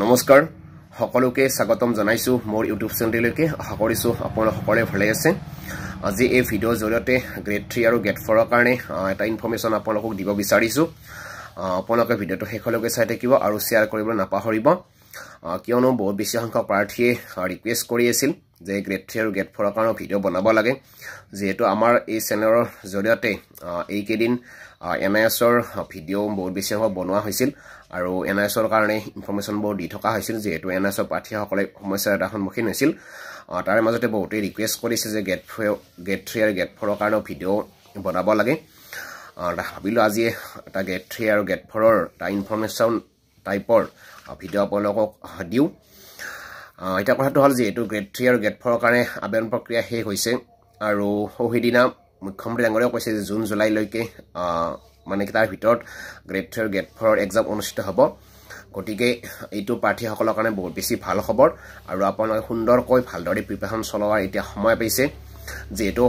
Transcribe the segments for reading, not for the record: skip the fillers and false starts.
নমস্কাৰ সকলোকে স্বাগতম জনাইছো মোৰ ইউটিউব চেনেললৈকে আশা কৰিছো আপোনালোক সকলোৱে ভালে আছে আজি এই ভিডিঅ'ৰ জৰিয়তে গ্ৰেড 3 আৰু গ্ৰেড 4 ৰ কাৰণে এটা ইনফৰমেশন আপোনালোকক দিব বিচাৰিছো আপোনালোকে ভিডিঅ'টো শেষলৈকে চাই থাকিব আৰু শেয়াৰ কৰিবলৈ নাপাহৰিব কিয়নো বহুত বেছি সংখ্যক প্ৰাৰ্থীয়ে ৰিকুৱেষ্ট কৰি আছিল যে গ্ৰেড 3 আৰু গ্ৰেড 4 ৰ কাৰণে ভিডিঅ' বনাব লাগে যেহেতু আমাৰ এই চেনেলৰ জৰিয়তে এই কেদিন এনআইএছৰ ভিডিঅ' বহুত বেছি বনোৱা হৈছিল আৰু এনআইএছৰ কাৰণে ইনফৰমেশন বোৰ দি থকা হৈছিল যেহেতু এনআইএছৰ প্ৰাৰ্থীসকলে সমস্যাৰ এটা সন্মুখীন হৈছিল তাৰ মাজতে বহুতে ৰিকুৱেষ্ট কৰিছে যে গ্ৰেড 3 আৰু গ্ৰেড 4 ৰ কাৰণে ভিডিঅ' বনাব লাগে ভাবিলো আজি এটা গ্ৰেড 3 আৰু গ্ৰেড 4 ৰ এটা ইনফৰমেশন টাইপৰ ভিডিঅ' আপোনালোকক দিও এটা কথাটো হল যেহেতু গ্ৰেড 3 আৰু গ্ৰেড 4 ৰ কাৰণে আবেদন প্ৰক্ৰিয়া শেষ হৈছে আৰু হৈদিনা মুখ্যমন্ত্ৰী ডাঙৰীয়াই কৈছে যে জুন জুলাই লৈকে মানে তাৰ ভিতৰত গ্ৰেড 3 আৰু গ্ৰেড 4 ৰ এক্সাম অনুষ্ঠিত হ'ব গটিকে এইটো প্ৰাৰ্থীসকলৰ কাৰণে বহুত বেছি ভাল খবৰ আৰু আপোনালোকে সুন্দৰকৈ ভালদৰে প্ৰিপাৰেচন চলোৱাৰ এতিয়া সময় পাইছে যেহেতু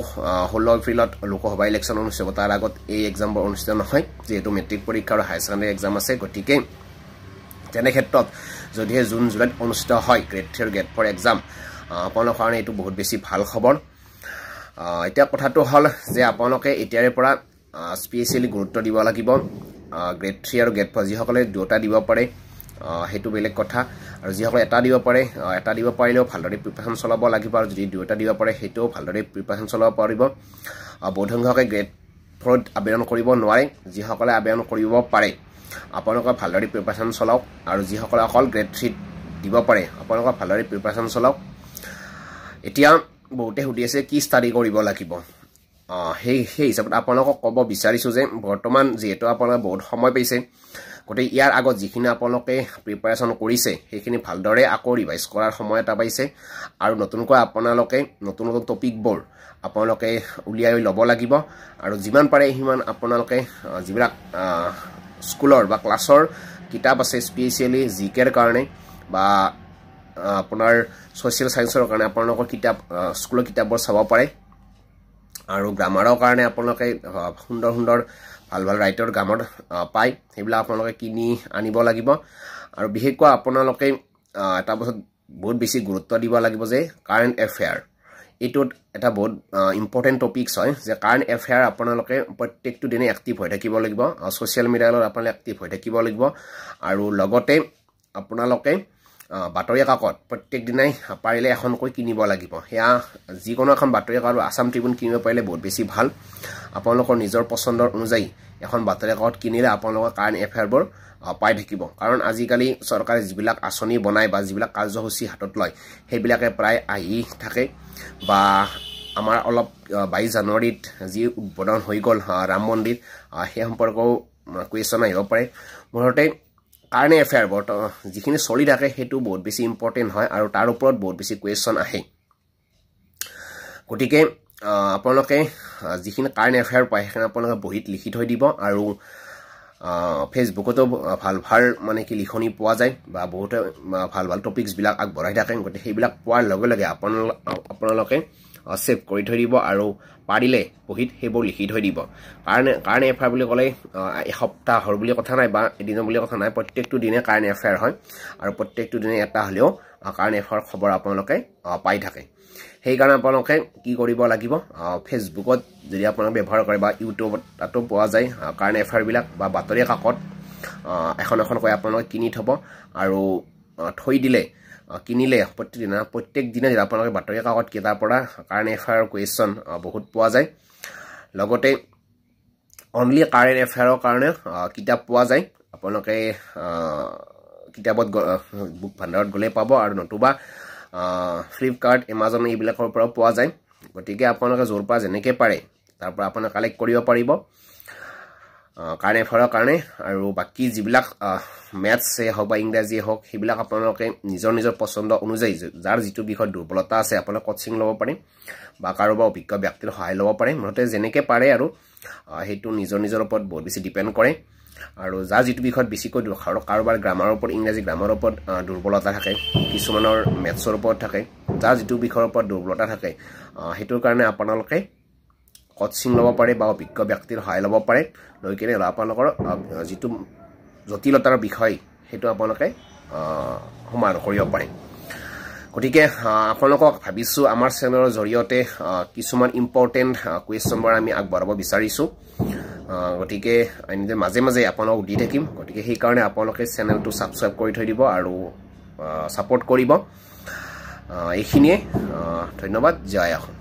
16 এপ্ৰিলত লোকসভা ইলেকশ্যন অনুষ্ঠিত হ'ব তাৰ আগত এই এক্সামবোৰ অনুষ্ঠিত নহয় যেহেতু মেট্ৰিক পৰীক্ষা আৰু হাই ছেকেণ্ডাৰী এক্সাম আছে গটিকে তেনে ক্ষেত্ৰত যদি জুন জুলাইত অনুষ্ঠিত হয় গ্ৰেড 3 আৰু গ্ৰেড 4 এক্সাম আপোনালোকৰ কাৰণে এইটো বহুত বেছি ভাল খবৰ এতিয়া কথাটো হল যে আপোনালোকে এতিয়াৰে পৰা স্পেশালি গুৰুত্ব দিব লাগিব গ্ৰেড 3 আৰু গ্ৰেড 4 যিসকলে দুটা দিব পাৰে হেতু বেলেগ কথা আৰু যিসকলে এটা দিব পাৰে এটা দিব পাৰিলেও ভালদৰে প্ৰিপাৰেচন চলাব লাগিব আৰু যদি দুটা দিব পাৰে হেতু ভালদৰে প্ৰিপাৰেচন চলাব পাৰিব বহুসংখ্যকে গ্ৰেড 4 আবেদন কৰিব নোৱাৰে যিসকলে আবেদন কৰিব পাৰে আপোনালোকে ভালদৰে প্ৰিপাৰেচন চলাওক আৰু যিসকলে অকল গ্ৰেড 3 দিব পাৰে আপোনালোকে ভালদৰে প্ৰিপাৰেচন চলাওক এতিয়া বহুতে সুধি আছে কি ষ্টাডি কৰিব লাগিব সেই হিচাপত আপোনালোকক ক'ব বিচাৰিছো যে বৰ্তমান যেহেতু আপোনালোকে বহুত সময় পাইছে গতে ইয়াৰ আগত যিখিনি আপোনালোকে প্ৰিপাৰেচন কৰিছে সেইখিনি ভালদৰে আকৌ ৰিভাইজ কৰাৰ সময় এটা পাইছে আৰু নতুনকৈ আপোনালোকে নতুন নতুন টপিকবোৰ আপোনালোকে উলিয়াই ল'ব লাগিব আৰু যিমান পাৰে সিমান আপোনালোকে যিবিলাক স্কুলৰ বা ক্লাছৰ কিতাপ আছে স্পেশালি জিকেৰ কাৰণে বা আপোনাৰ সোশ্যাল সায়েন্সৰ কাৰণে আপোনালোকৰ কিতাপ স্কুলৰ কিতাপবোৰ চাব পাৰে আৰু গ্ৰামাৰৰ কাৰণে আপোনালোকে সুন্দৰ সুন্দৰ ভাল ভাল ৰাইটৰ গ্ৰামাৰ পায় সেইবিলাক আপোনালোকে কিনি আনিব লাগিব আৰু বিশেষকৈ আপোনালোকে এটা বস্তু বহুত বেছি গুৰুত্ব দিব লাগিব যে কাৰেণ্ট এফেয়াৰ এইটোত এটা বহুত ইম্পৰ্টেণ্ট টপিকছ হয় যে কাৰেণ্ট এফেয়াৰ আপোনালোকে প্ৰত্যেকটো দিনে এক্টিভ হৈ থাকিব লাগিব সোশ্যাল মিডিয়াত আপোনালোকে এক্টিভ হৈ থাকিব লাগিব আৰু লগতে আপোনালোকে বাতৰি কাকত প্ৰত্যেক দিনাই পাৰিলে এখনকৈ কিনিব লাগিব হেয়া যিকোনো এখন বাতৰি কাকত আসাম ট্ৰিবিউন কিনিব পাৰিলে বহুত বেছি ভাল আপোনালোকৰ নিজৰ পছন্দৰ অনুযায়ী এখন বাতৰি কাকত কিনিলে আপোনালোকৰ কাৰেণ্ট এফেয়াৰবোৰ পাই থাকিব কাৰণ আজিকালি চৰকাৰে যিবিলাক আঁচনি বনায় বা যিবিলাক কাৰ্যসূচী হাতত লয় সেইবিলাকে প্ৰায় আহি থাকে বা আমাৰ অলপ 22 জানুৱাৰীত যি উদ্বোধন হৈ গ'ল ৰাম মন্দিৰ সেই সম্পৰ্কেও কুৱেশ্যন আহিব পাৰে মুঠতে কাৰেণ্ট এফেয়াৰ যিখিনি চলি থাকে সেইটো বহুত বেছি ইম্পৰ্টেণ্ট হয় আৰু তাৰ ওপৰত বহুত বেছি কুৱেশ্যন আহে গতিকে আপোনালোকে যিখিনি কাৰেণ্ট এফেয়াৰ পায় সেইখিনি আপোনালোকে বহিত লিখি থৈ দিব আৰু ফেচবুকতো ভাল ভাল মানে কি লিখনি পোৱা যায় বা বহুতে ভাল ভাল টপিকছবিলাক আগবঢ়াই থাকে গতিকে সেইবিলাক পোৱাৰ লগে লগে আপোনালোকে সেভ কৰি থৈ দিব আৰু পাৰিলে বহিত সেইবোৰ লিখি থৈ দিব কাৰেণ্ট এফেয়াৰ বুলি ক'লে এসপ্তাহৰ বুলি কথা নাই বা এদিনৰ বুলি কথা নাই প্ৰত্যেকটো দিনে কাৰেণ্ট এফেয়াৰ হয় আৰু প্ৰত্যেকটো দিনে এটা হ'লেও কাৰেণ্ট এফেয়াৰ খবৰ আপোনালোকে পাই থাকে সেইকাৰণে আপোনালোকে কি কৰিব লাগিব ফেচবুকত যদি আপোনালোকে ব্যৱহাৰ কৰে বা ইউটিউবত তাতো পোৱা যায় কাৰেণ্ট এফেয়াৰবিলাক বা বাতৰি কাকত এখন এখনকৈ আপোনালোকে কিনি থ'ব আৰু থৈ দিলে কিনিলে প্ৰত্যেক দিনে আপোনালোকে বাতৰি কাকত কেইটাৰ পৰা কাৰেণ্ট এফেয়াৰ কুৱেশ্যন বহুত পোৱা যায় লগতে অনলি কাৰেণ্ট এফেয়াৰৰ কাৰণে কিতাপ পোৱা যায় আপোনালোকে কিতাপত বুক ভাণ্ডাৰত গ'লে পাব আৰু নতুবা ফ্লিপকাৰ্ট এমাজন এইবিলাকৰ পৰা পোৱা যায় গতিকে আপোনালোকে য'ৰ পৰা যেনেকৈ পাৰে তাৰ পৰা আপোনালোকে কালেক্ট কৰিব পাৰিব কাৰেণ্ট এফেয়াৰৰ কাৰণে আৰু বাকী যিবিলাক মেথছে হওক বা ইংৰাজীয়ে হওক সেইবিলাক আপোনালোকে নিজৰ নিজৰ পচন্দ অনুযায়ী যাৰ যিটো বিষয়ত দুৰ্বলতা আছে আপোনালোকে কোচিং ল'ব পাৰে বা কাৰোবাৰ অভিজ্ঞ ব্যক্তিৰ সহায় ল'ব পাৰে মুঠতে যেনেকৈ পাৰে আৰু সেইটো নিজৰ নিজৰ ওপৰত বহুত বেছি ডিপেণ্ড কৰে আৰু যাৰ যিটো বিষয়ত বেছিকৈ কাৰোবাৰ গ্ৰামাৰৰ ওপৰত ইংৰাজী গ্ৰামাৰৰ ওপৰত দুৰ্বলতা থাকে কিছুমানৰ মেথছৰ ওপৰত থাকে যাৰ যিটো বিষয়ৰ ওপৰত দুৰ্বলতা থাকে সেইটোৰ কাৰণে আপোনালোকে কোচিং ল'ব পাৰে বা অভিজ্ঞ ব্যক্তিৰ সহায় ল'ব পাৰে লৈ কিনে আপোনালোকৰ যিটো জটিলতাৰ বিষয় সেইটো আপোনালোকে সমাধান কৰিব পাৰিম গতিকে আপোনালোকক ভাবিছো আমাৰ চেনেলৰ জৰিয়তে কিছুমান ইম্পৰ্টেন্ট কুৱেশ্যনবোৰ আমি আগবঢ়াব বিচাৰিছো গতিকে আমি মাজে মাজে আপোনালোকক দি থাকিম গতিকে সেই কাৰণে আপোনালোকে চেনেলটো সাবস্ক্ৰাইব কৰি থৈ দিব আৰু সাপোৰ্ট কৰিব এইখিনিয়ে ধন্যবাদ জয় আহোম